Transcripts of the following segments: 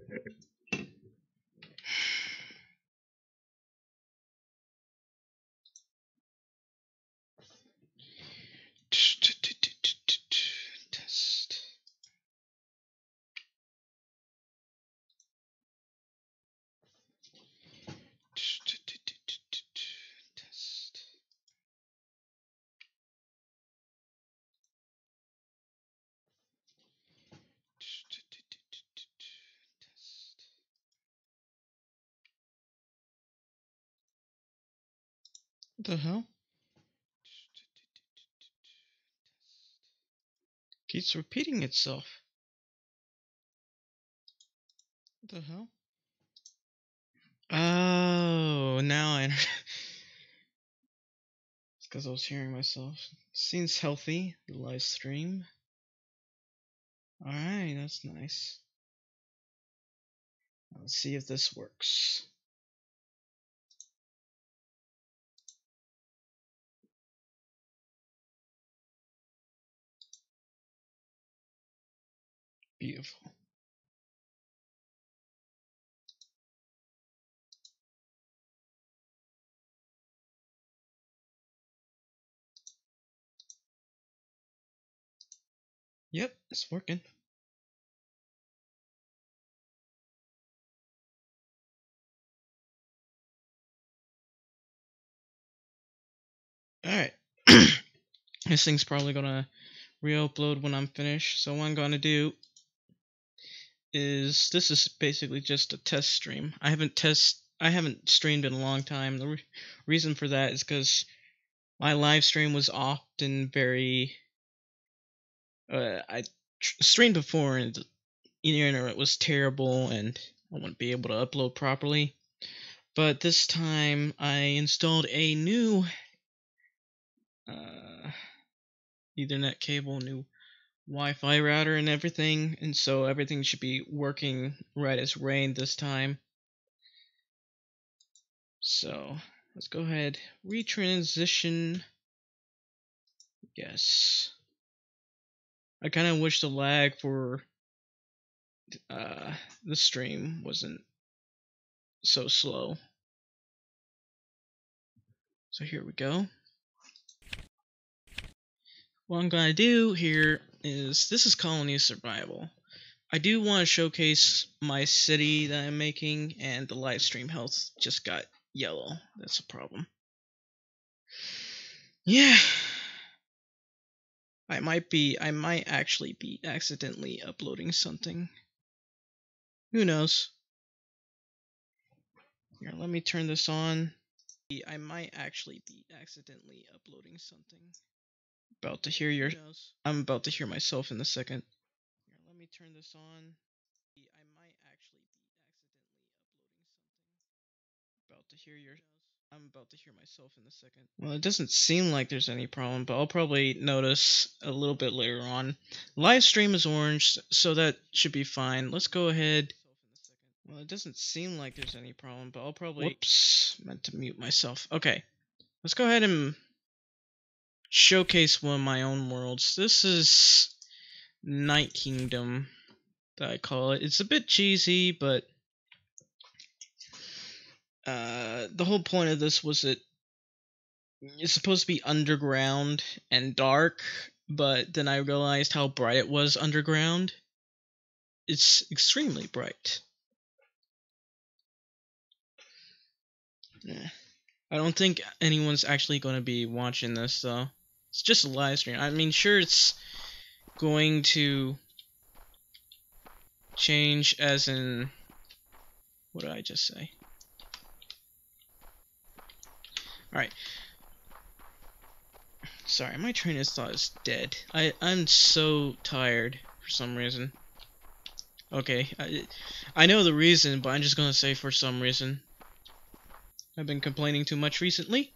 Test. Test. What the hell? Keeps repeating itself. What the hell? Oh, now I. It's because I was hearing myself. Seems healthy. The live stream. Alright, that's nice. Let's see if this works. Beautiful. Yep, it's working. Alright. This thing's probably gonna re-upload when I'm finished. So what I'm gonna do is, this is basically just a test stream. I haven't streamed in a long time. The reason for that is because my live stream was often very I streamed before and the internet was terrible and I wouldn't be able to upload properly. But this time I installed a new Ethernet cable, new Wi-Fi router and everything, and so everything should be working right as rain this time. So let's go ahead, retransition. Yes. I kind of wish the lag for the stream wasn't so slow. So here we go. What I'm gonna do here is, this is Colony Survival. I do want to showcase my city that I'm making, and the live stream health just got yellow. That's a problem. Yeah. I might actually be accidentally uploading something. Who knows? Here, let me turn this on. I might actually be accidentally uploading something. About to hear your. I'm about to hear myself in a second. Here, let me turn this on. I might actually be accidentally uploading something. About to hear your. I'm about to hear myself in a second. Well, it doesn't seem like there's any problem, but I'll probably notice a little bit later on. Live stream is orange, so that should be fine. Let's go ahead. Well, it doesn't seem like there's any problem, but I'll probably. Whoops, meant to mute myself. Okay, let's go ahead and showcase one of my own worlds. This is Night Kingdom, that I call it. It's a bit cheesy, but the whole point of this was that it's supposed to be underground and dark, but then I realized how bright it was underground. It's extremely bright. Yeah. I don't think anyone's actually going to be watching this, though. It's just a live stream. I mean, sure, it's going to change as in... What did I just say? Alright. Sorry, my train of thought is dead. I'm so tired for some reason. Okay, I know the reason, but I'm just gonna say for some reason. I've been complaining too much recently.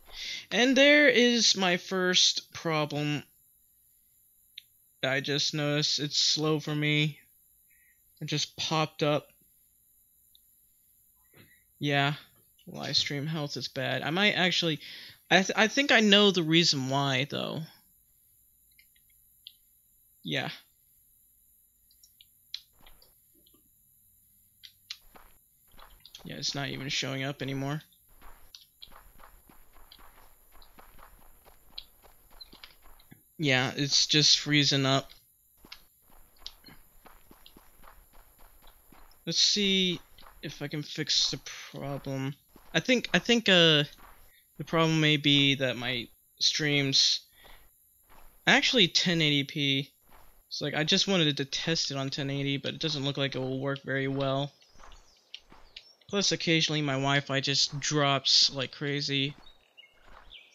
And there is my first problem. I just noticed it's slow for me. It just popped up. Yeah, live stream health is bad. I might actually... I think I know the reason why, though. Yeah. Yeah, it's not even showing up anymore. Yeah, it's just freezing up. Let's see if I can fix the problem. I think the problem may be that my streams actually 1080p. It's like I just wanted to test it on 1080, but it doesn't look like it will work very well. Plus, occasionally my Wi-Fi just drops like crazy.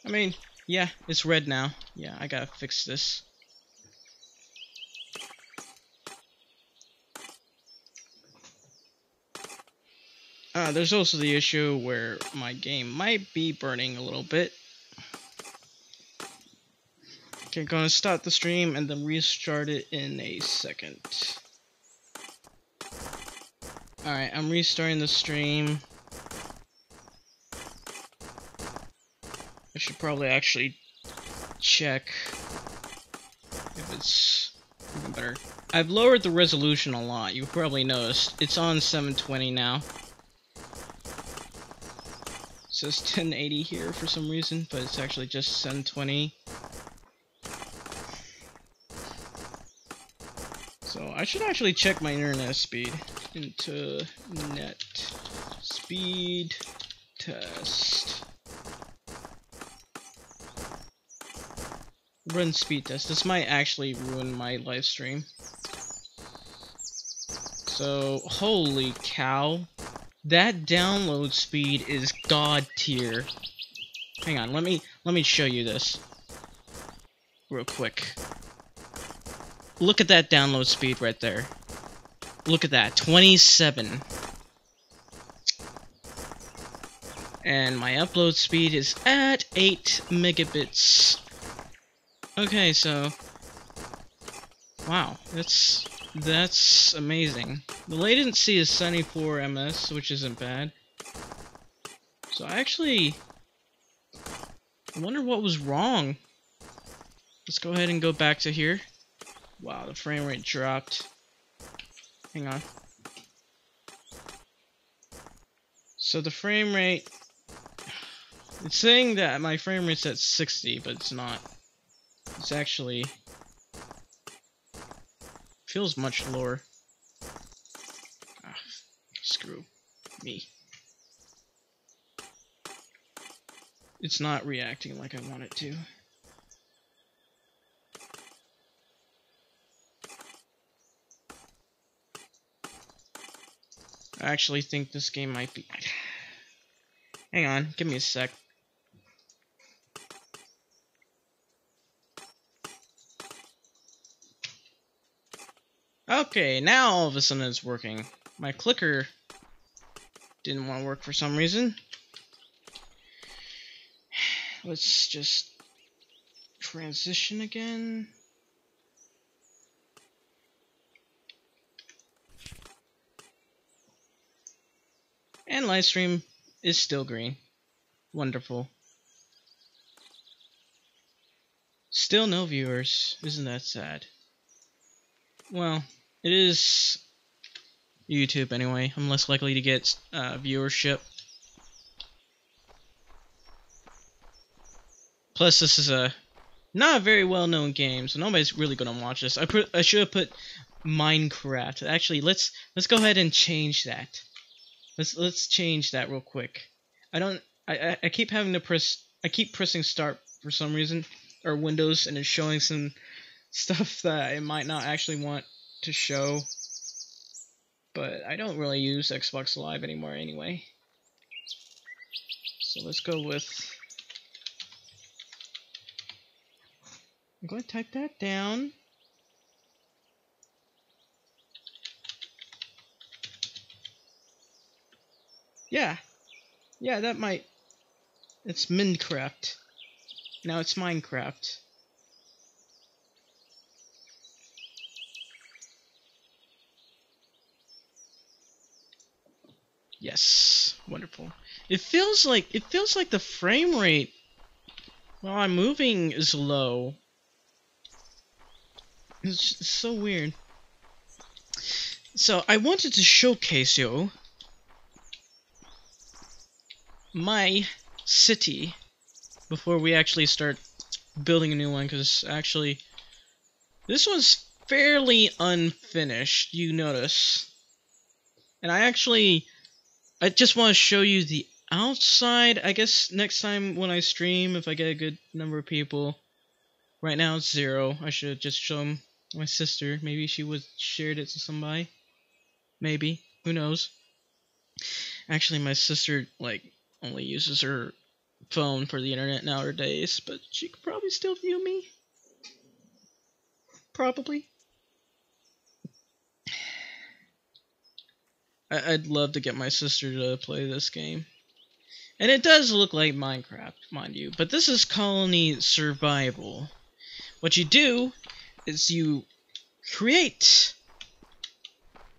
I mean, yeah, it's red now. Yeah, I gotta fix this. There's also the issue where my game might be burning a little bit. Okay, gonna stop the stream and then restart it in a second. Alright, I'm restarting the stream. I should probably actually check if it's even better. I've lowered the resolution a lot, you've probably noticed. It's on 720 now. It says 1080 here for some reason, but it's actually just 720. So I should actually check my internet speed. Internet speed test. Run speed test. This might actually ruin my live stream. So holy cow. That download speed is god tier. Hang on, let me show you this real quick. Look at that download speed right there. Look at that, 27. And my upload speed is at 8 megabits. Okay, so wow, that's amazing. The latency is 74 ms, which isn't bad. So I wonder what was wrong. Let's go ahead and go back to here. Wow, the frame rate dropped. Hang on. So the frame rate, it's saying that my frame rate's at 60, but it's not. It's actually feels much lower. Ah, screw me. It's not reacting like I want it to. I actually think this game might be... Hang on, give me a sec. Okay, now all of a sudden it's working. My clicker didn't want to work for some reason. Let's just transition again. And live stream is still green. Wonderful. Still no viewers. Isn't that sad? Well, it is YouTube anyway. I'm less likely to get viewership. Plus, this is not a very well-known game, so nobody's really gonna watch this. I should have put Minecraft. Actually, let's go ahead and change that. Let's change that real quick. I keep having to I keep pressing start for some reason, or Windows, and it's showing some stuff that I might not actually want to show. But I don't really use Xbox Live anymore anyway. So let's go with... I'm going to type that down. Yeah, that might... It's Minecraft. Now it's Minecraft. Yes, wonderful. It feels like the frame rate while I'm moving is low. It's so weird. So I wanted to showcase you my city before we actually start building a new one, because actually this one's fairly unfinished, you notice. And I just want to show you the outside. I guess next time when I stream, if I get a good number of people. Right now it's 0. I should just show them my sister. Maybe she would shared it to somebody. Maybe. Who knows? Actually, my sister only uses her phone for the internet nowadays, but she could probably still view me. Probably. I'd love to get my sister to play this game. And it does look like Minecraft, mind you, but this is Colony Survival. What you do is you create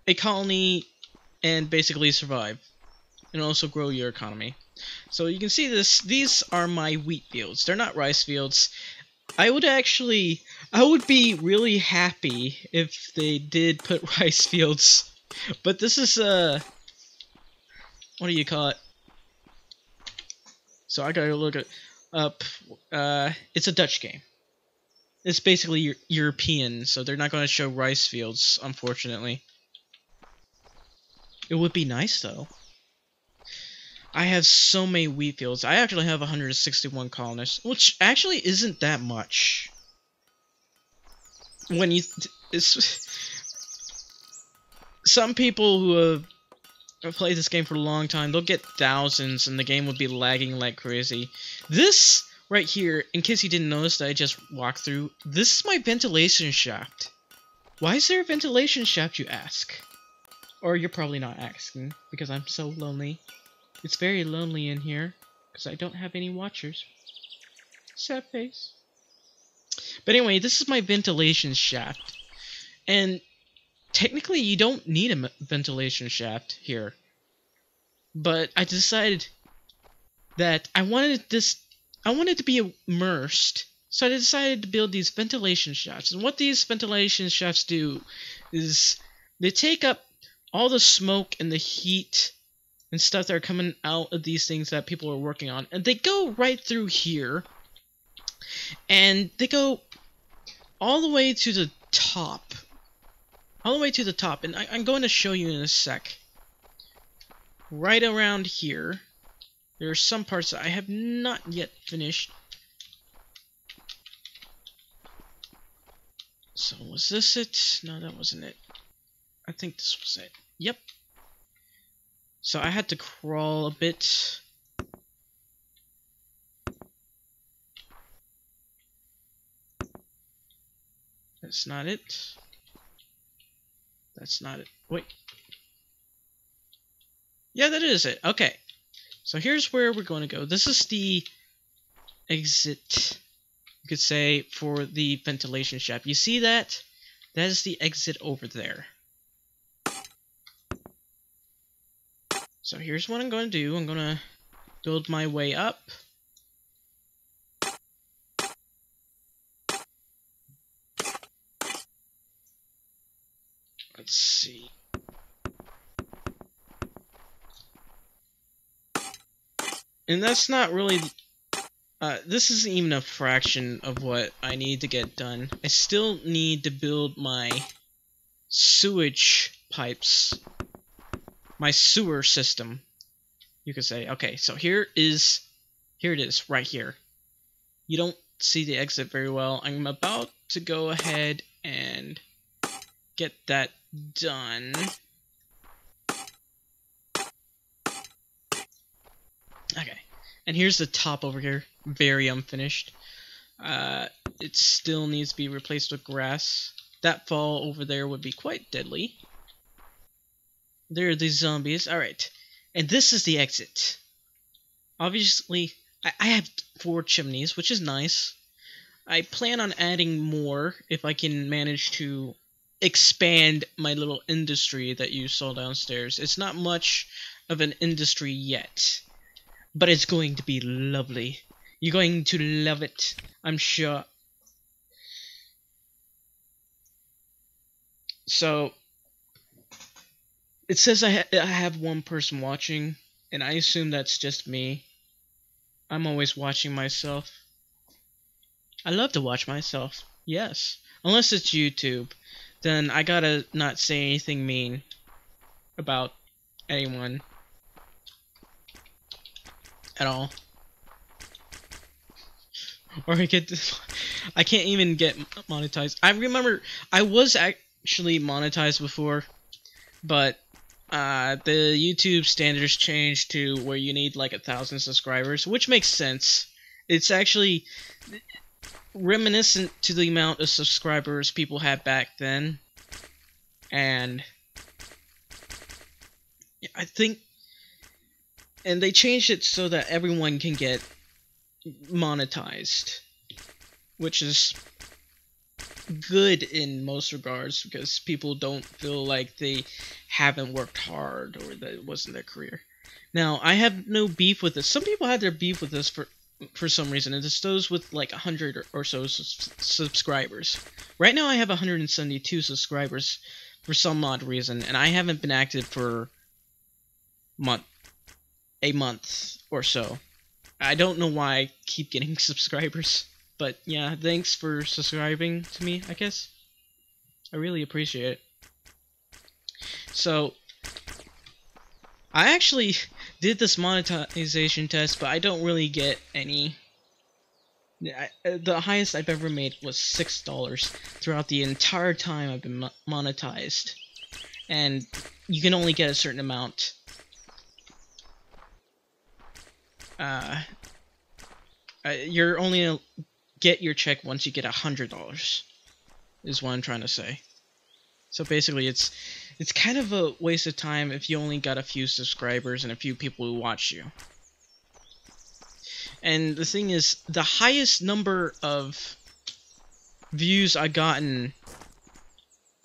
a colony and basically survive, and also grow your economy. So you can see this. These are my wheat fields. They're not rice fields. I would be really happy if they did put rice fields. But this is what do you call it? So I gotta look it up. It's a Dutch game. It's basically European, so they're not gonna show rice fields, unfortunately. It would be nice though. I have so many wheat fields. I actually have 161 colonists, which actually isn't that much. When some people who have played this game for a long time, they'll get thousands and the game would be lagging like crazy. This right here, in case you didn't notice that I just walked through, this is my ventilation shaft. Why is there a ventilation shaft, you ask? Or you're probably not asking, because I'm so lonely. It's very lonely in here, because I don't have any watchers. Sad face. But anyway, this is my ventilation shaft. And technically you don't need a ventilation shaft here. But I decided that I wanted to be immersed. So I decided to build these ventilation shafts. And what these ventilation shafts do is they take up all the smoke and the heat and stuff that are coming out of these things that people are working on, and they go right through here, and they go all the way to the top. And I'm going to show you in a sec. Right around here, there are some parts that I have not yet finished. So was this it? No, that wasn't it. I think this was it. Yep. So I had to crawl a bit. That's not it. That's not it. Wait. Yeah, that is it. Okay. So here's where we're going to go. This is the exit, you could say, for the ventilation shaft. You see that? That is the exit over there. So here's what I'm going to do. I'm going to build my way up. Let's see. And that's not really... this isn't even a fraction of what I need to get done. I still need to build my sewage pipes. My sewer system, you could say. Okay, so here it is, right here. You don't see the exit very well. I'm about to go ahead and get that done. Okay, and here's the top over here, very unfinished. It still needs to be replaced with grass. That fall over there would be quite deadly. There are these zombies. Alright. And this is the exit. Obviously, I have 4 chimneys, which is nice. I plan on adding more if I can manage to expand my little industry that you saw downstairs. It's not much of an industry yet, but it's going to be lovely. You're going to love it, I'm sure. So... it says I have 1 person watching. and I assume that's just me. I'm always watching myself. I love to watch myself. Yes. Unless it's YouTube. Then I gotta not say anything mean about anyone at all. Or I can't even get monetized. I remember I was actually monetized before, but the YouTube standards changed to where you need like 1,000 subscribers, which makes sense. It's actually reminiscent to the amount of subscribers people had back then, and I think, and they changed it so that everyone can get monetized, which is good in most regards because people don't feel like they haven't worked hard or that it wasn't their career. Now, I have no beef with this. Some people had their beef with this for some reason. It's those with like 100 or so subscribers. Right now I have 172 subscribers for some odd reason, and I haven't been active for a month or so. I don't know why I keep getting subscribers, but yeah, thanks for subscribing to me, I guess. I really appreciate it. So, I actually did this monetization test, but I don't really get any. The highest I've ever made was $6 throughout the entire time I've been monetized. And you can only get a certain amount. You're only gonna get your check once you get $100, is what I'm trying to say. So basically, it's kind of a waste of time if you only got a few subscribers and a few people who watch you. And the thing is, the highest number of views I gotten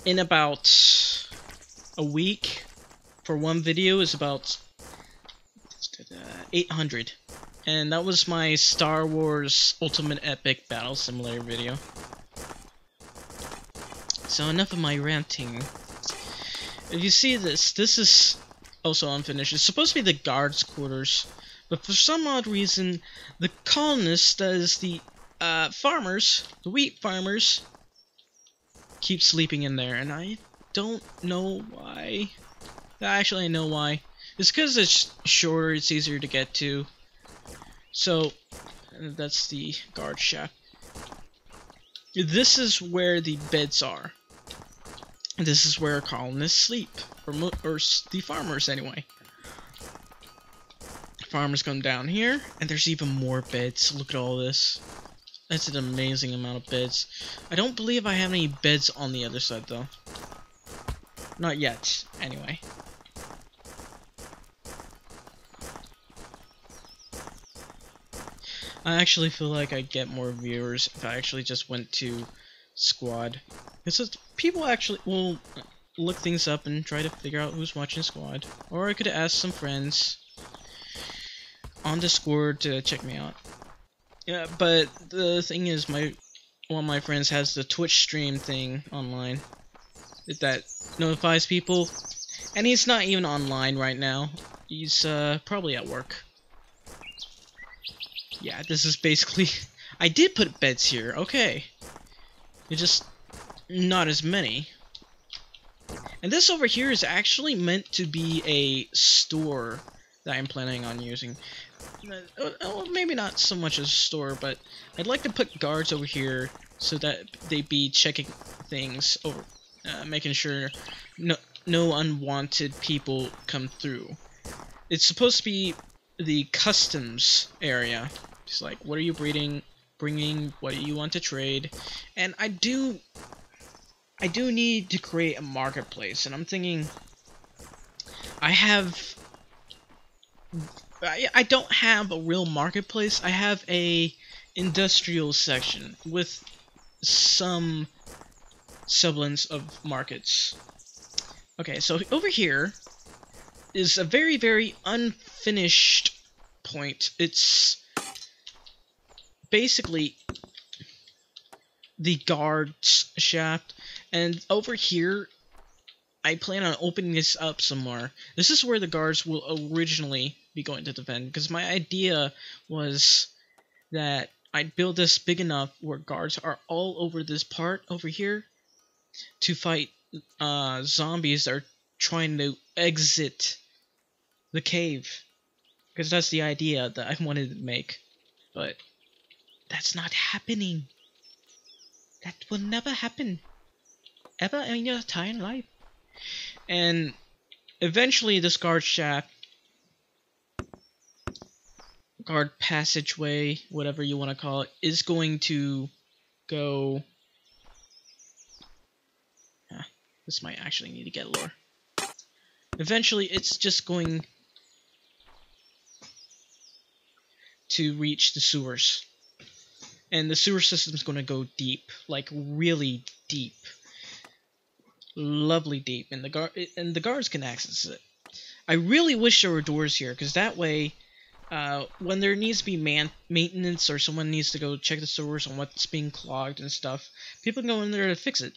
in about a week for one video is about 800. And that was my Star Wars Ultimate Epic Battle Simulator video. So enough of my ranting. If you see this is also unfinished. It's supposed to be the guards' quarters, but for some odd reason, the colonists, that is the farmers, the wheat farmers, keep sleeping in there, and I don't know why. Actually, I know why. It's because it's shorter, it's easier to get to. So, that's the guard shaft. This is where the beds are. This is where colonists sleep, or the farmers anyway. Farmers come down here, and there's even more beds. Look at all this. That's an amazing amount of beds. I don't believe I have any beds on the other side though. Not yet, anyway. I actually feel like I'd get more viewers if I actually just went to Squad. Because people actually will look things up and try to figure out who's watching Squad. Or I could ask some friends on Discord to check me out. Yeah, but the thing is, one of my friends has the Twitch stream thing online that notifies people, and he's not even online right now. He's probably at work. Yeah, this is basically... I did put beds here, okay. It's just not as many. And this over here is actually meant to be a store that I'm planning on using. Well, maybe not so much as a store, but I'd like to put guards over here so that they be checking things over, making sure no unwanted people come through. It's supposed to be the customs area. It's like, what are you bringing? What do you want to trade? And I do need to create a marketplace, and I'm thinking I don't have a real marketplace. I have a industrial section with some semblance of markets. Okay, so over here is a very, very unfinished point. It's basically the guard's shaft, and over here I plan on opening this up some more. This is where the guards will originally be going to defend, because my idea was that I'd build this big enough where guards are all over this part over here to fight zombies that are trying to exit the cave, because that's the idea that I wanted to make. But that's not happening. That will never happen ever in your entire life. And eventually this guard shaft, guard passageway, whatever you want to call it, is going to go... this might actually need to get lower. Eventually it's just going to reach the sewers. And the sewer system's going to go deep, like really deep. Lovely deep, and the guards can access it. I really wish there were doors here, because that way, when there needs to be maintenance or someone needs to go check the sewers on what's being clogged and stuff, people can go in there to fix it.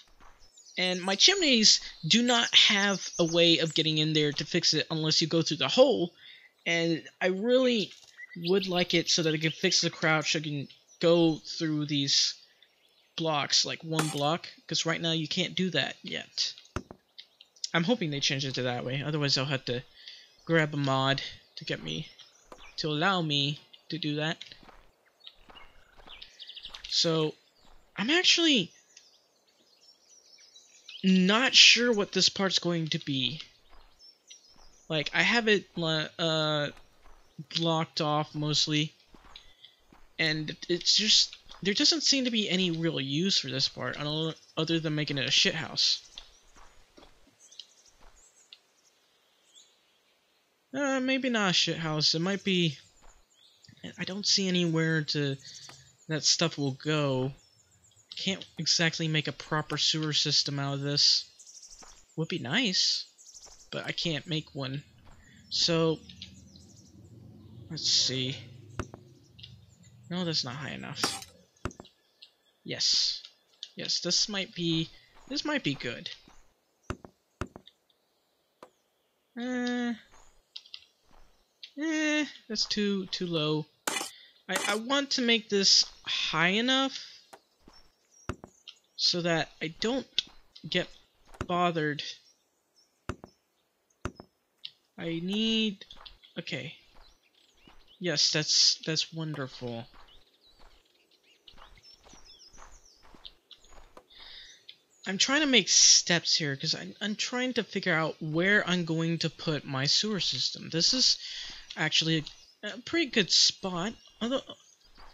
And my chimneys do not have a way of getting in there to fix it unless you go through the hole, and I really would like it so that I can fix the crouch. I can go through these blocks, like one block, because right now you can't do that yet. I'm hoping they change it to that way, otherwise I'll have to grab a mod to allow me to do that. So I'm actually not sure what this part's going to be. Like, I have it blocked off mostly, and it's just, there doesn't seem to be any real use for this part other than making it a shit house. Maybe not a shit house. It might be... I don't see anywhere that stuff will go. Can't exactly make a proper sewer system out of this. Would be nice, but I can't make one. So, let's see. No, that's not high enough. Yes. Yes, this might be good. That's too low. I want to make this high enough so that I don't get bothered. I need... okay. Yes, that's wonderful. I'm trying to make steps here because I'm trying to figure out where I'm going to put my sewer system. This is actually a pretty good spot,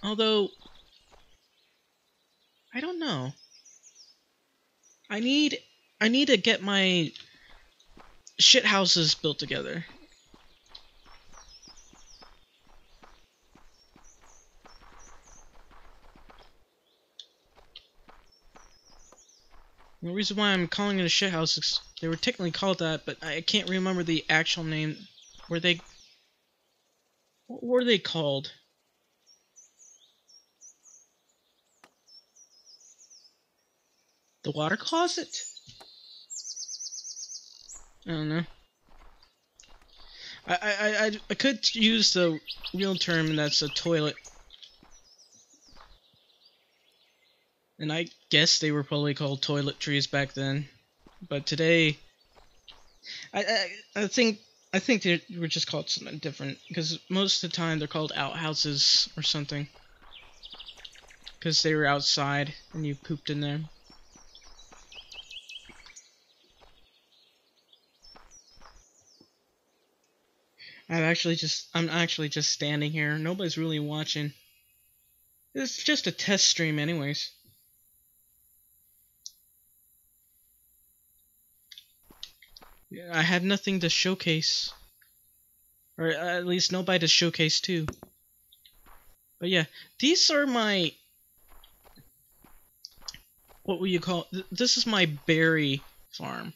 although I don't know. I need to get my shit houses built together. The reason why I'm calling it a shit house is they were technically called that, but I can't remember the actual name. What were they called? The water closet? I don't know. I could use the real term, and that's a toilet. And I guess they were probably called toiletries back then, but today, I think they were just called something different, because most of the time they're called outhouses or something, because they were outside and you pooped in there. I'm actually just standing here. Nobody's really watching. It's just a test stream anyways. Yeah, I have nothing to showcase. Or at least nobody to showcase to. But yeah, these are my... what will you call... this is my berry farm.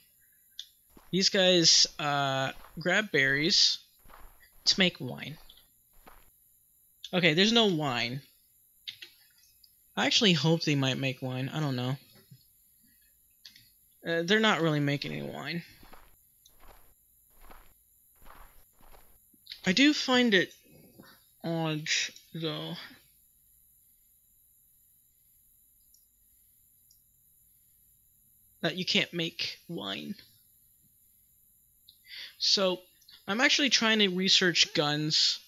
These guys grab berries to make wine. Okay, there's no wine. I actually hope they might make wine. I don't know. They're not really making any wine. I do find it odd, though. That you can't make wine. So, I'm actually trying to research guns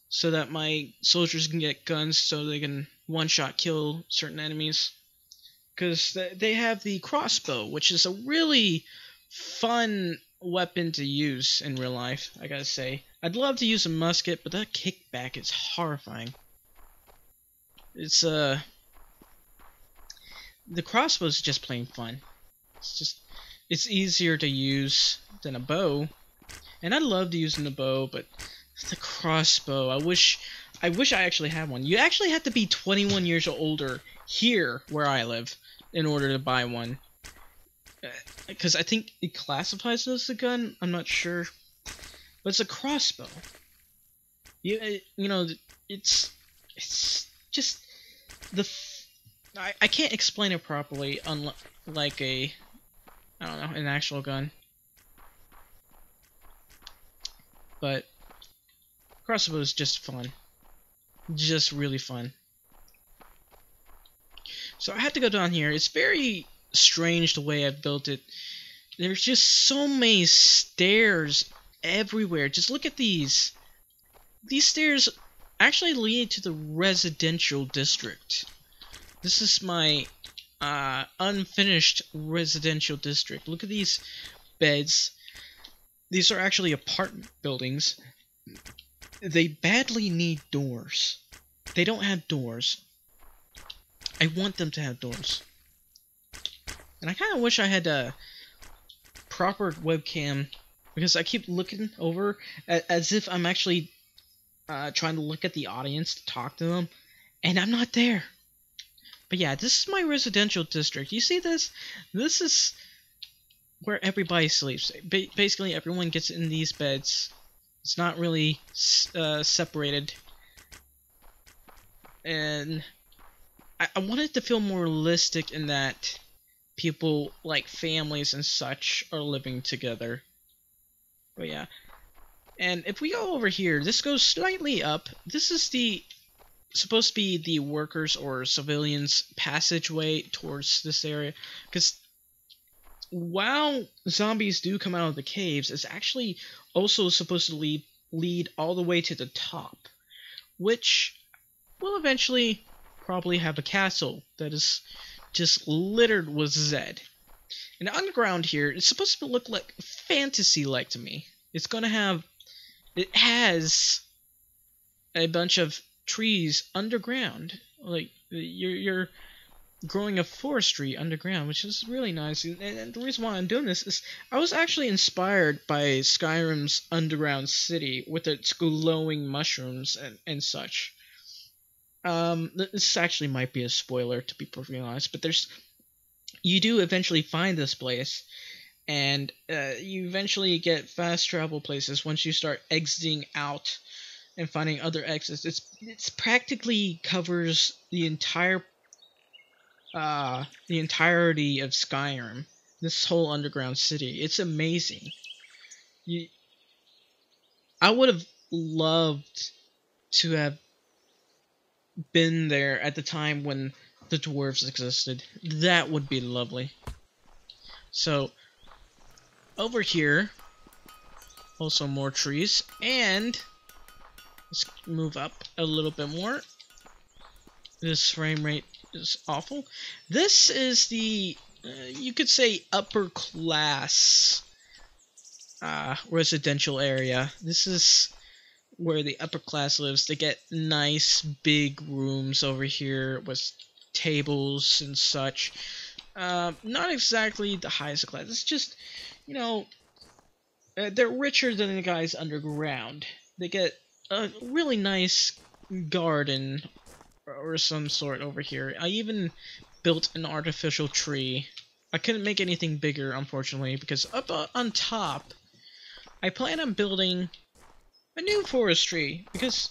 so that my soldiers can get guns so they can one-shot kill certain enemies. Because they have the crossbow, which is a really fun weapon to use in real life, I gotta say. I'd love to use a musket, but that kickback is horrifying. It's, the crossbow is just plain fun. It's easier to use than a bow. And I love using the bow, but the crossbow, I wish I actually had one. You actually have to be 21 years or older here, where I live, in order to buy one. Because I think it classifies as a gun, I'm not sure. But it's a crossbow. You know, it's just I can't explain it properly, unlike a, I don't know, an actual gun. But crossbow is just fun. Just really fun. So I had to go down here. It's very strange the way I've built it. There's just so many stairs everywhere. Just look at these. These stairs actually lead to the residential district. This is my unfinished residential district. Look at these beds. These are actually apartment buildings. They badly need doors. They don't have doors. I want them to have doors. And I kind of wish I had a proper webcam, because I keep looking over as if I'm actually trying to look at the audience to talk to them, and I'm not there. But yeah, this is my residential district. You see this? This is where everybody sleeps. Basically, everyone gets in these beds. It's not really separated. And I want it to feel more realistic in that people, like families and such, are living together. But yeah. And if we go over here, this goes slightly up. This is supposed to be the workers or civilians passageway towards this area. Because while zombies do come out of the caves, it's actually also supposed to lead all the way to the top, which will eventually probably have a castle that is just littered with Zed. And underground here, it's supposed to look like fantasy-like to me. It has a bunch of trees underground. Like, you're growing a forestry underground, which is really nice. And the reason why I'm doing this is I was actually inspired by Skyrim's underground city with its glowing mushrooms and such. This actually might be a spoiler, to be perfectly honest, but you do eventually find this place, and you eventually get fast travel places once you start exiting out and finding other exits. It's practically covers the entirety of Skyrim. This whole underground city. It's amazing. I would have loved to have been there at the time when the dwarves existed. That would be lovely. So, over here, also more trees, and let's move up a little bit more. This frame rate is awful. This is the, you could say, upper class residential area. This is where the upper class lives. They get nice big rooms over here with tables and such. Not exactly the highest class. It's just, you know, they're richer than the guys underground. They get a really nice garden or some sort over here. I even built an artificial tree. I couldn't make anything bigger, unfortunately, because up on top, I plan on building a new forestry, because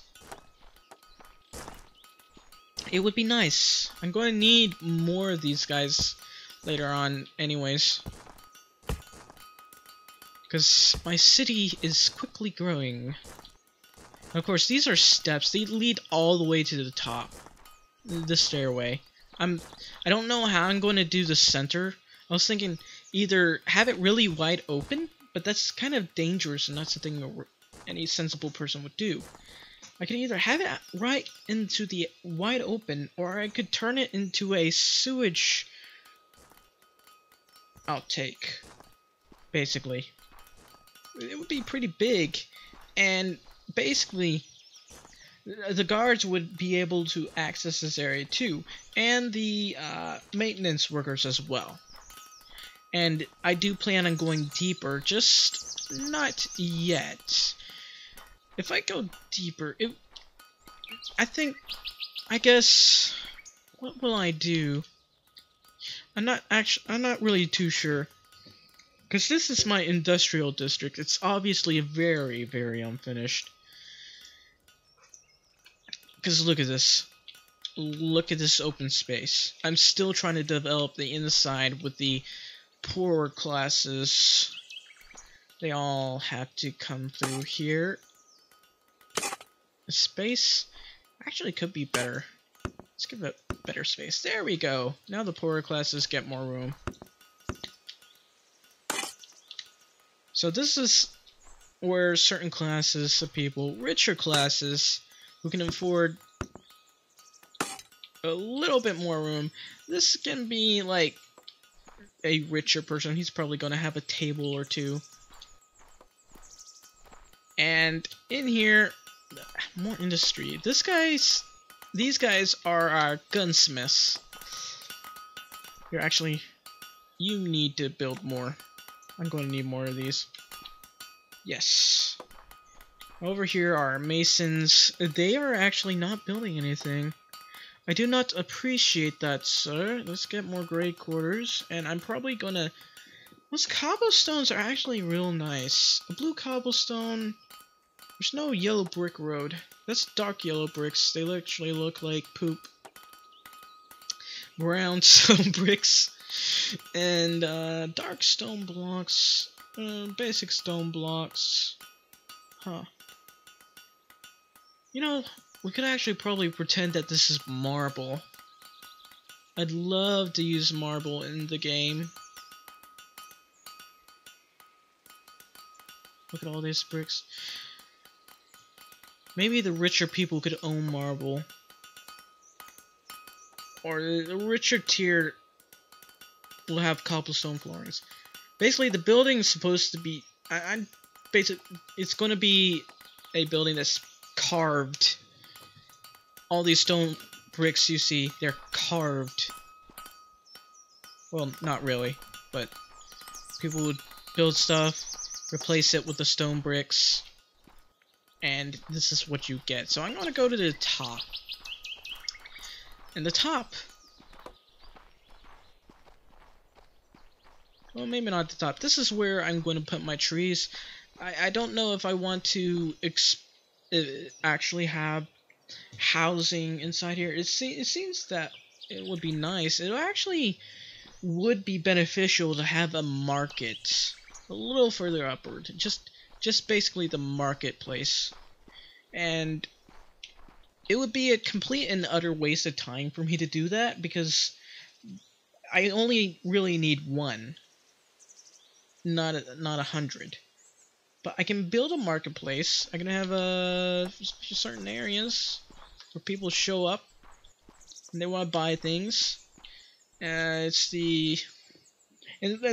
it would be nice. I'm going to need more of these guys later on anyways, because my city is quickly growing. Of course, these are steps. They lead all the way to the top. The stairway. I don't know how I'm going to do the center. I was thinking either have it really wide open, but that's kind of dangerous and not something any sensible person would do. I can either have it right into the wide open, or I could turn it into a sewage outtake, basically. It would be pretty big, and basically the guards would be able to access this area too, and the maintenance workers as well. And I do plan on going deeper, just not yet. If I go deeper, I guess, what will I do? I'm not really too sure. Because this is my industrial district. It's obviously very, very unfinished. Because look at this. Look at this open space. I'm still trying to develop the inside with the poorer classes. They all have to come through here. The space actually could be better. Let's give it better space. There we go. Now the poorer classes get more room. So this is where certain classes of people, richer classes, who can afford a little bit more room. This can be like a richer person. He's probably going to have a table or two. And in here, more industry. These guys are our gunsmiths. You need to build more. I'm going to need more of these. Yes. Over here are masons. They are actually not building anything. I do not appreciate that, sir. Let's get more gray quarters. And I'm probably gonna... Those cobblestones are actually real nice. A blue cobblestone. There's no yellow brick road. That's dark yellow bricks. They literally look like poop. Brown stone bricks. And dark stone blocks. Basic stone blocks. Huh. You know, we could actually probably pretend that this is marble. I'd love to use marble in the game. Look at all these bricks. Maybe the richer people could own marble. Or the richer tier will have cobblestone floorings. Basically, the building is supposed to be... it's going to be a building that's carved. All these stone bricks you see, they're carved. Well, not really, but people would build stuff, replace it with the stone bricks, and this is what you get. So I'm going to go to the top. And the top... Well, maybe not the top. This is where I'm going to put my trees. I don't know if I want to actually have housing inside here. It seems that it would be nice. It actually would be beneficial to have a market a little further upward. Just basically the marketplace. And it would be a complete and utter waste of time for me to do that because I only really need one. Not 100. But I can build a marketplace. I can have certain areas where people show up and they want to buy things. And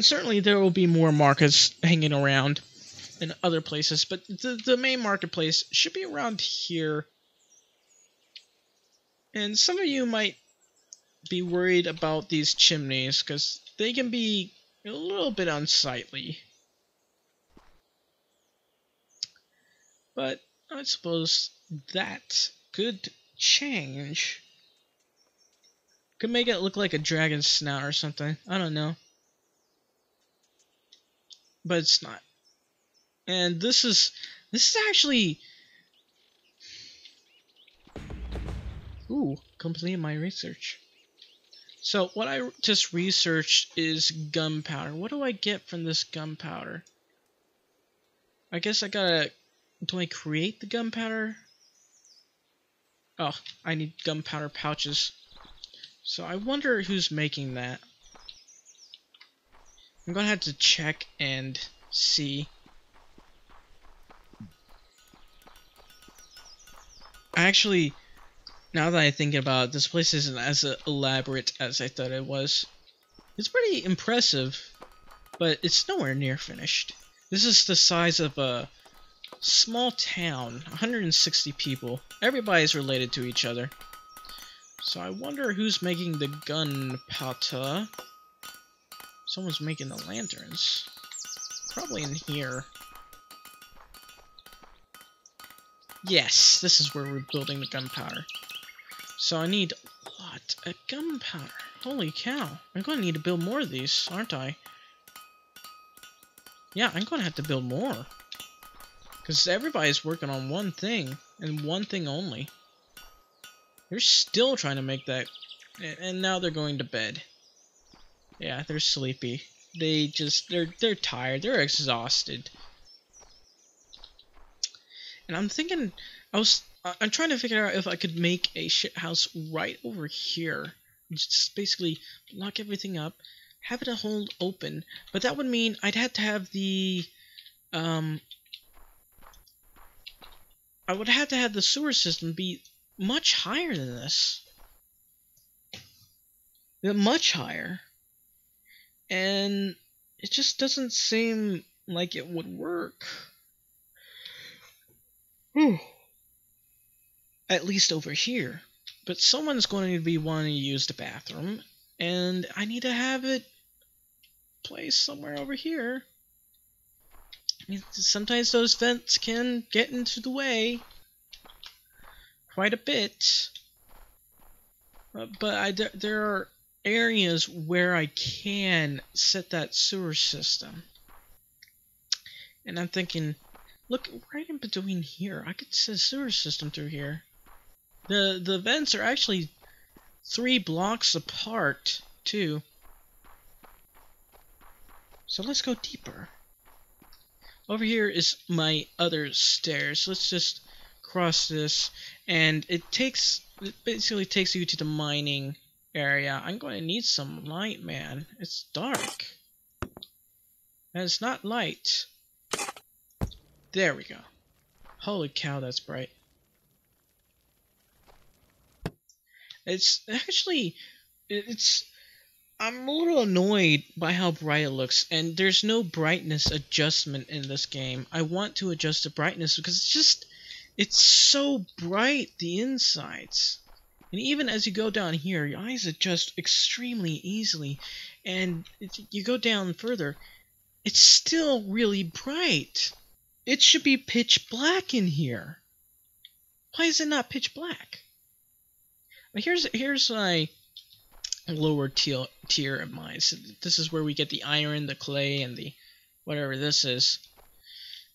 certainly there will be more markets hanging around in other places, but the main marketplace should be around here. And some of you might be worried about these chimneys because they can be a little bit unsightly. But I suppose that could change. Could make it look like a dragon's snout or something. I don't know. But it's not. And this is actually... Ooh, completed my research. So what I just researched is gunpowder. What do I get from this gunpowder? I guess I gotta... Do I create the gunpowder? Oh, I need gunpowder pouches. So I wonder who's making that. I'm gonna have to check and see. Actually, now that I think about it, this place isn't as elaborate as I thought it was. It's pretty impressive, but it's nowhere near finished. This is the size of a small town, 160 people. Everybody's related to each other. So I wonder who's making the gunpowder. Someone's making the lanterns. Probably in here. Yes, this is where we're building the gunpowder. So I need a lot of gunpowder. Holy cow. I'm going to need to build more of these, aren't I? Yeah, I'm going to have to build more. Because everybody's working on one thing, and one thing only. They're still trying to make that, and now they're going to bed. Yeah, they're sleepy. They're tired, they're exhausted. And I'm thinking, I'm trying to figure out if I could make a shit house right over here. Just basically lock everything up, have it hold open, but that would mean I'd have to have the, I would have to have the sewer system be much higher than this. Much higher. And it just doesn't seem like it would work. At least over here. But someone's going to be wanting to use the bathroom, and I need to have it placed somewhere over here. I mean, sometimes those vents can get into the way quite a bit. But there are areas where I can set that sewer system. And I'm thinking, look, right in between here, I could set a sewer system through here. The vents are actually 3 blocks apart, too. So let's go deeper. Over here is my other stairs. Let's just cross this, and it basically takes you to the mining area. I'm going to need some light, man. It's dark. And it's not light. There we go. Holy cow, that's bright. I'm a little annoyed by how bright it looks, and there's no brightness adjustment in this game. I want to adjust the brightness because it's so bright, the insides. And even as you go down here, your eyes adjust extremely easily, and you go down further, it's still really bright. It should be pitch black in here. Why is it not pitch black? Here's my lower tier of mine. So this is where we get the iron, the clay, and the whatever this is.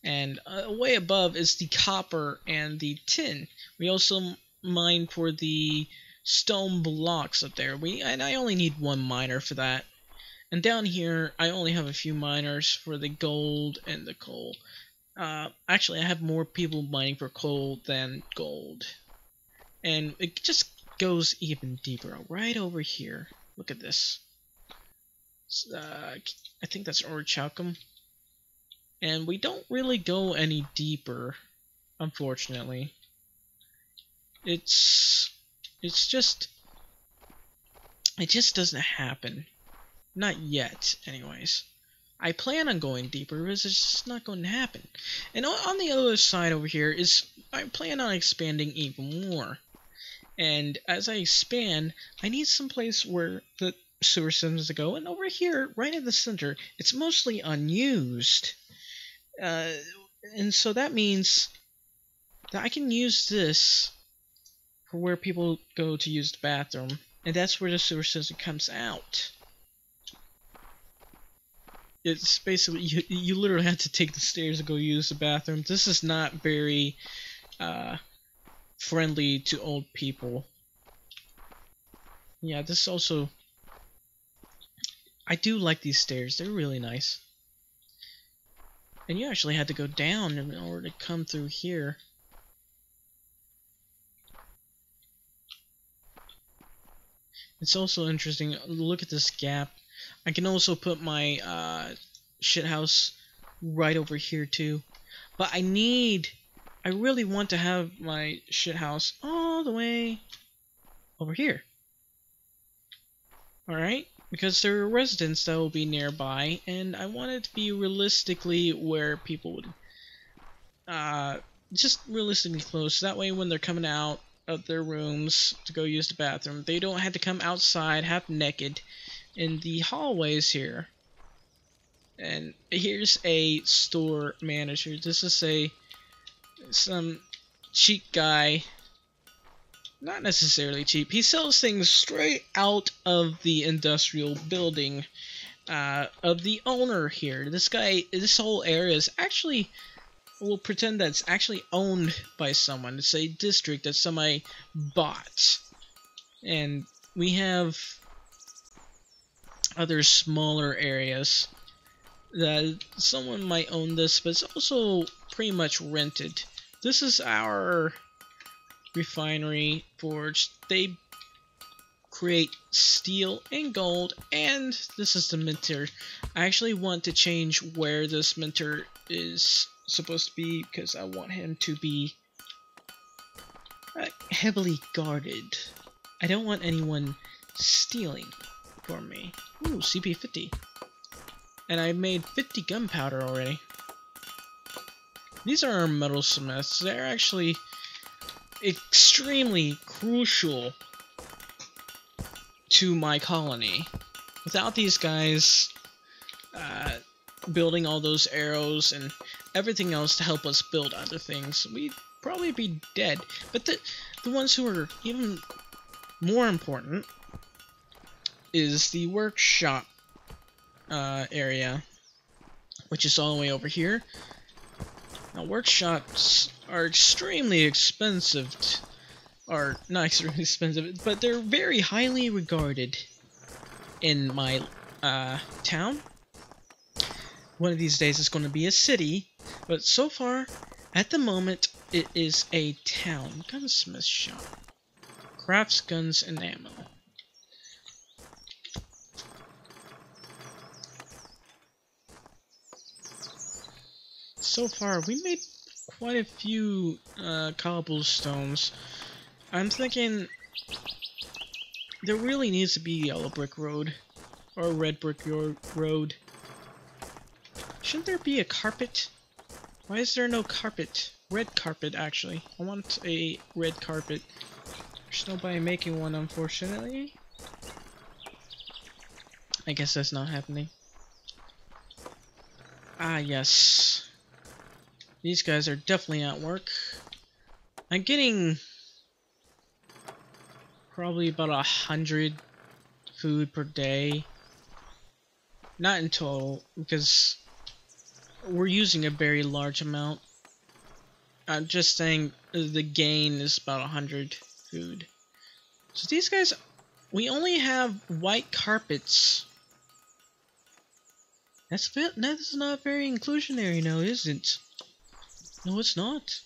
And way above is the copper and the tin. We also mine for the stone blocks up there. And I only need 1 miner for that. And down here, I only have a few miners for the gold and the coal. Actually, I have more people mining for coal than gold. And it just goes even deeper. Right over here. Look at this. I think that's orichalcum. And we don't really go any deeper, unfortunately. It just doesn't happen. Not yet, anyways. I plan on going deeper, but it's just not going to happen. And on the other side over here I plan on expanding even more. And as I expand, I need some place where the sewer systems to go. And over here, right in the center, it's mostly unused. And so that means that I can use this for where people go to use the bathroom. And that's where the sewer system comes out. It's basically, you literally have to take the stairs to go use the bathroom. This is not very friendly to old people. Yeah, this also... I do like these stairs. They're really nice. And you actually had to go down in order to come through here. It's also interesting. Look at this gap. I can also put my shit house right over here too. But I really want to have my shit house all the way over here. Alright? Because there are residents that will be nearby, and I want it to be realistically where people would just realistically close. That way when they're coming out of their rooms to go use the bathroom, they don't have to come outside half naked in the hallways here. And here's a store manager. This is some cheap guy. Not necessarily cheap. He sells things straight out of the industrial building of the owner here. This guy, this whole area is actually, we'll pretend that it's actually owned by someone. It's a district that somebody bought. And we have other smaller areas that someone might own this, but it's also pretty much rented. This is our refinery forge. They create steel and gold, and this is the minter. I actually want to change where this minter is supposed to be because I want him to be heavily guarded. I don't want anyone stealing from me. Ooh, CP50. And I made 50 gunpowder already. These are our metalsmiths. They're actually extremely crucial to my colony. Without these guys building all those arrows and everything else to help us build other things, we'd probably be dead. But the ones who are even more important is the workshop area, which is all the way over here. Now, workshops are extremely expensive, or not extremely expensive, but they're very highly regarded in my town. One of these days it's going to be a city, but so far, at the moment, it is a town. Gunsmith shop. Crafts, guns, and ammo. So far, we made quite a few cobblestones. I'm thinking there really needs to be a yellow brick road or red brick road. Shouldn't there be a carpet? Why is there no carpet? Red carpet, actually. I want a red carpet. There's nobody making one, unfortunately. I guess that's not happening. Ah, yes. These guys are definitely at work. I'm getting probably about 100 food per day. Not in total, because we're using a very large amount. I'm just saying the gain is about 100 food. So these guys, we only have white carpets. That's not very inclusionary now, is it? No, it's not.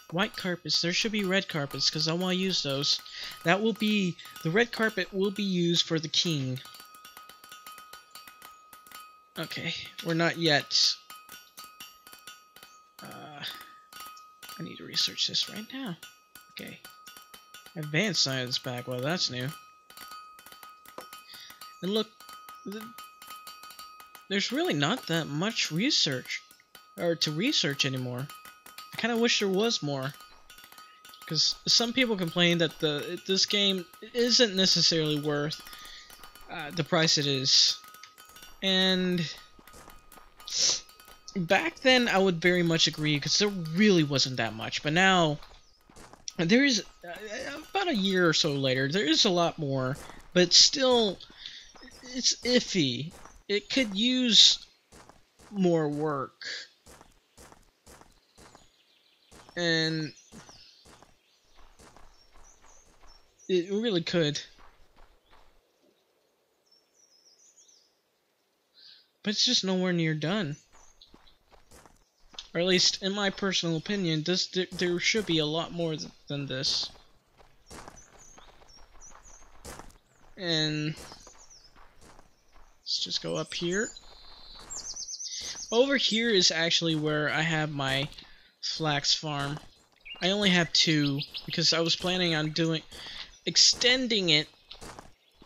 White carpets. There should be red carpets because I want to use those. That will be, the red carpet will be used for the king. Okay, we're not yet. I need to research this right now. Okay. Advanced science pack. Well, that's new. And look, there's really not that much research or to research anymore. I kind of wish there was more, because some people complain that this game isn't necessarily worth the price it is. And back then I would very much agree, because there really wasn't that much, but now there is about a year or so later there is a lot more, but still it's iffy. It could use more work. And it really could. But it's just nowhere near done. Or at least, in my personal opinion, there should be a lot more than this. And let's just go up here. Over here is actually where I have my flax farm. I only have 2 because I was planning on extending it,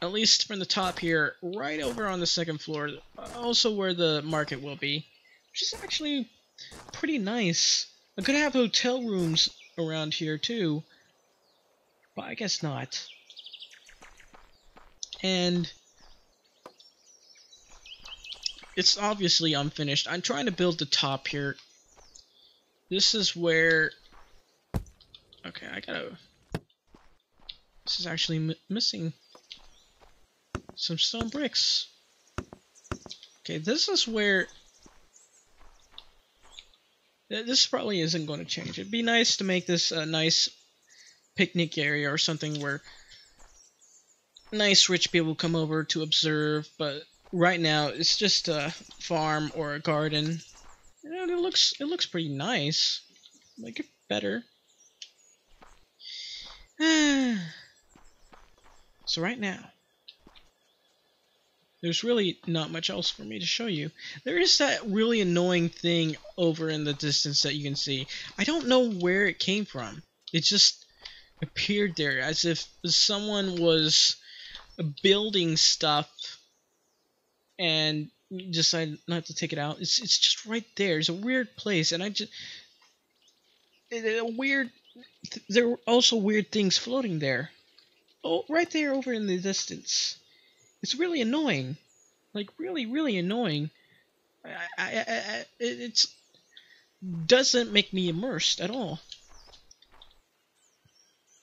at least from the top here, right over on the 2nd floor, also where the market will be, which is actually pretty nice. I could have hotel rooms around here too, but I guess not. And it's obviously unfinished. I'm trying to build the top here. This is where... Okay, I gotta... This is actually missing some stone bricks. Okay, this is where... This probably isn't going to change. It'd be nice to make this a nice picnic area or something where nice rich people come over to observe, but right now it's just a farm or a garden. And it looks pretty nice. Make it better. So right now, there's really not much else for me to show you. There is that really annoying thing over in the distance that you can see. I don't know where it came from. It just appeared there as if someone was building stuff and decided not to take it out. It's just right there. It's a weird place, and there were also weird things floating there. Oh, right there over in the distance. It's really annoying. Like, really, really annoying. It doesn't make me immersed at all.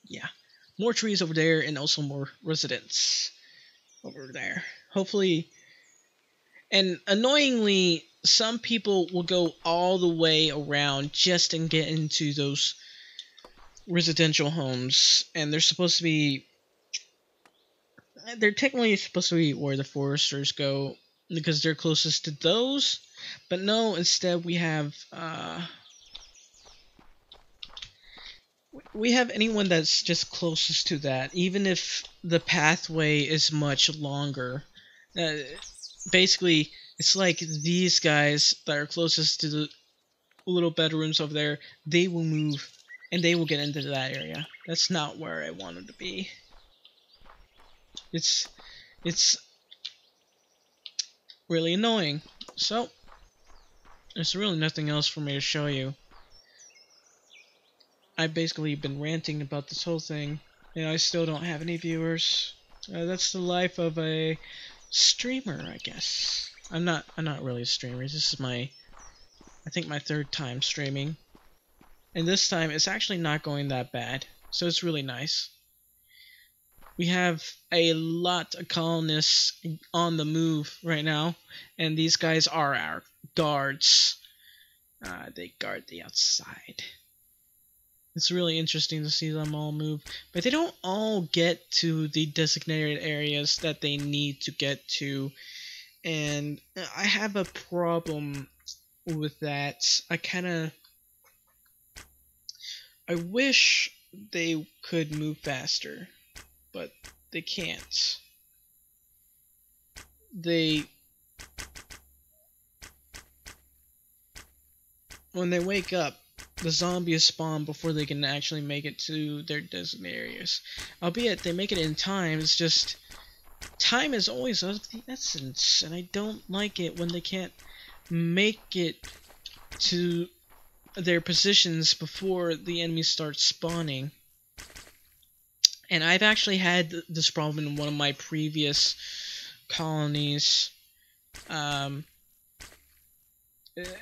Yeah. More trees over there, and also more residents over there. Hopefully... And annoyingly, some people will go all the way around just to get into those residential homes. And they're supposed to be... They're technically supposed to be where the foresters go, because they're closest to those. But no, instead we have... we have anyone that's just closest to that, even if the pathway is much longer. Basically, it's like these guys that are closest to the little bedrooms over there, they will move, and they will get into that area. That's not where I wanted to be. It's really annoying. So, there's really nothing else for me to show you. I've basically been ranting about this whole thing, and I still don't have any viewers. That's the life of a streamer, I guess. I'm not really a streamer. This is I think my 3rd time streaming. And this time it's actually not going that bad. So it's really nice. We have a lot of colonists on the move right now, and these guys are our guards. They guard the outside. It's really interesting to see them all move, but they don't all get to the designated areas that they need to get to, and I have a problem with that. I wish they could move faster, but they can't. When they wake up, the zombies spawn before they can actually make it to their designated areas. Albeit they make it in time, it's just time is always of the essence, and I don't like it when they can't make it to their positions before the enemies start spawning. And I've actually had this problem in one of my previous colonies.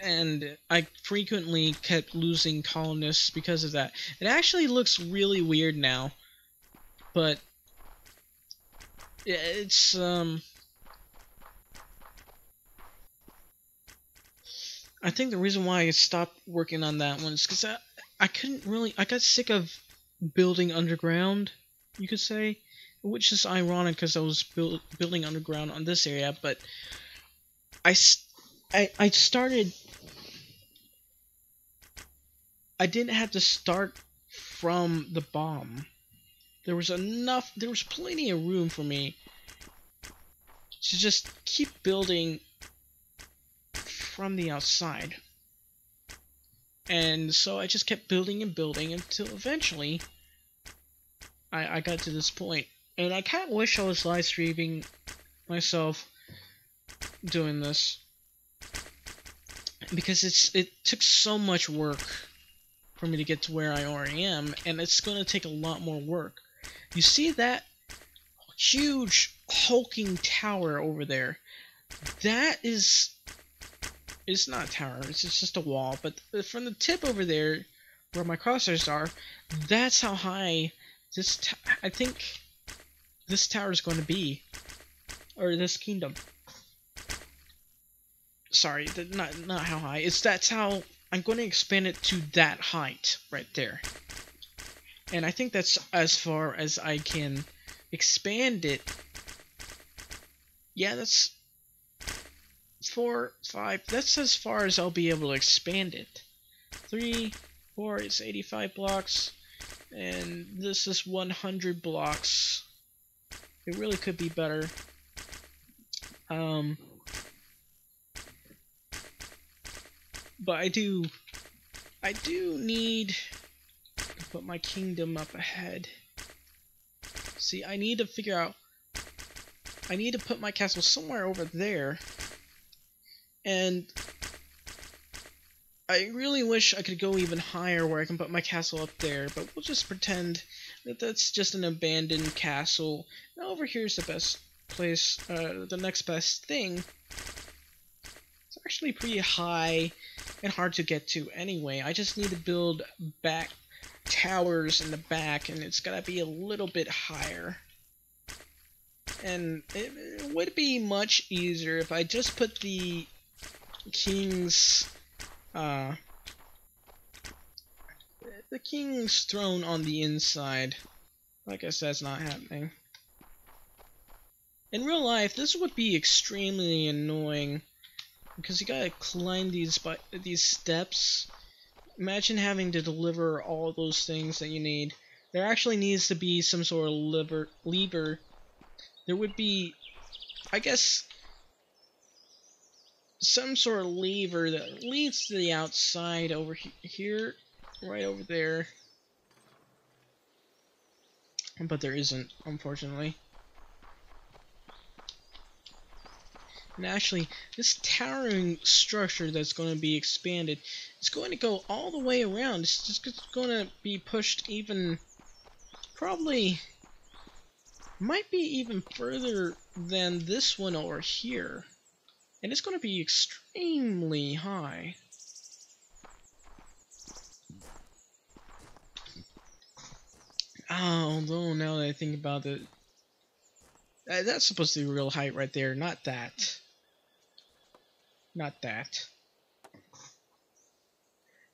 And I frequently kept losing colonists because of that. It actually looks really weird now, but it's I think the reason why I stopped working on that one is because I got sick of building underground, you could say, which is ironic because I was building underground on this area, but I didn't have to start from the bomb. There was plenty of room for me to just keep building from the outside. And so I just kept building and building until eventually I got to this point. And I kind of wish I was live streaming myself doing this, because it took so much work for me to get to where I already am, and it's going to take a lot more work. You see that huge hulking tower over there? That is... It's not a tower, it's just a wall, but from the tip over there, where my crosshairs are, that's how high this I think this tower is going to be. Or this kingdom. Sorry, not how high. That's how I'm going to expand it to that height right there. And I think that's as far as I can expand it. Yeah, that's 4, 5. That's as far as I'll be able to expand it. 3, 4 is 85 blocks, and this is 100 blocks. It really could be better. But I do need to put my kingdom up ahead. See, I need to figure out. I need to put my castle somewhere over there. And I really wish I could go even higher where I can put my castle up there, but we'll just pretend that that's just an abandoned castle. Now over here's the best place, the next best thing. It's actually pretty high and hard to get to anyway. I just need to build back towers in the back, and it's gotta be a little bit higher. And it would be much easier if I just put the king's throne on the inside. Like I said, it's not happening. In real life, this would be extremely annoying because you gotta climb these steps. Imagine having to deliver all those things that you need. There actually needs to be some sort of lever. There would be, I guess, some sort of lever that leads to the outside over here, right over there. But there isn't, unfortunately. And actually, this towering structure that's going to be expanded is going to go all the way around. It's just going to be pushed even, probably, might be even further than this one over here. And it's going to be extremely high. Although now that I think about it, that's supposed to be real height right there, not that. Not that.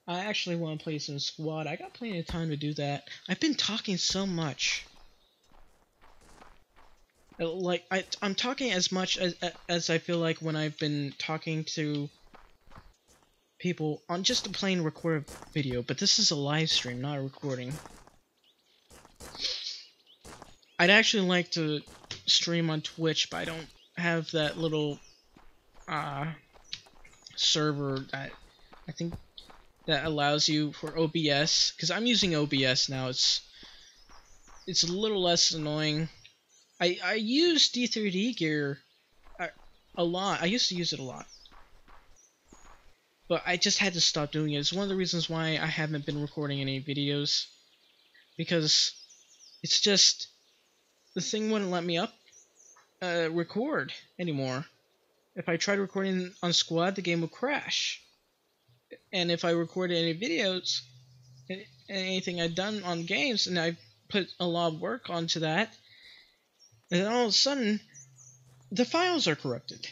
I actually want to play some squad. I got plenty of time to do that. I've been talking so much. Like, I'm talking as much as I feel like when I've been talking to people on just a plain recorded video, but this is a live stream, not a recording. I'd actually like to stream on Twitch, but I don't have that little server that I think that allows you for OBS, because I'm using OBS now. It's a little less annoying. I use D3D gear a lot. I used to use it a lot, but I just had to stop doing it. It's one of the reasons why I haven't been recording any videos, because it's just the thing wouldn't let me record anymore. If I tried recording on Squad, the game would crash. And if I recorded any videos, anything I'd done on games, and I put a lot of work onto that, and then all of a sudden, the files are corrupted.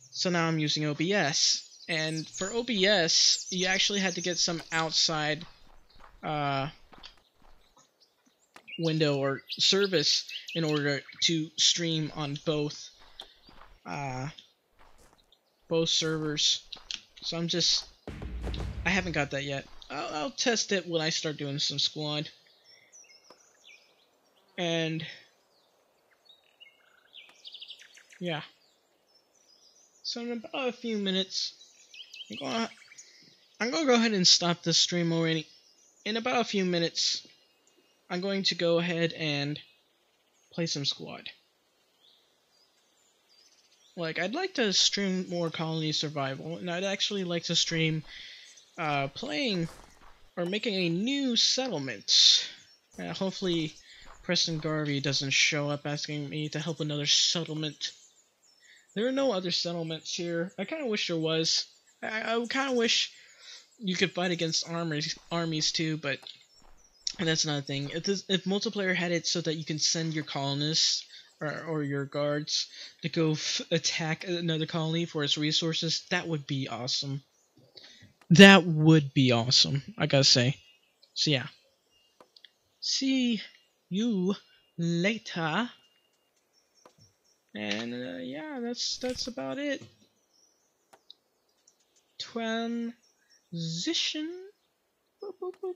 So now I'm using OBS. And for OBS, you actually had to get some outside window or service in order to stream on both servers. So I haven't got that yet. I'll test it when I start doing some squad. And yeah, So in about a few minutes, I'm gonna go ahead and stop this stream already. In about a few minutes, I'm going to go ahead and play some squad. Like, I'd like to stream more Colony Survival, and I'd actually like to stream playing or making a new settlement. Hopefully Preston Garvey doesn't show up asking me to help another settlement. There are no other settlements here. I kind of wish there was. I kind of wish you could fight against armies too, but that's not a thing. If multiplayer had it so that you can send your colonists or your guards to go attack another colony for its resources, that would be awesome. That would be awesome, I gotta say. So yeah. See you later. And yeah, that's about it. Transition. Boop, boop, boop.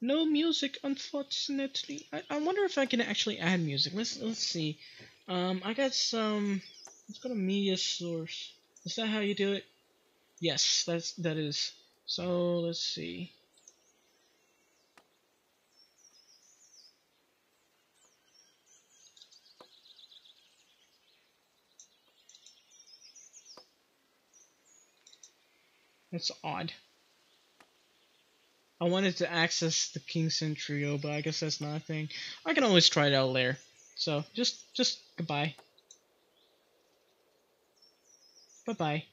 No music, unfortunately. I wonder if I can actually add music. Let's see. I got some. Let's go to media source. Is that how you do it? Yes, that is. So let's see. That's odd. I wanted to access the Kingston Trio, but I guess that's not a thing. I can always try it out later. So just goodbye. Bye bye.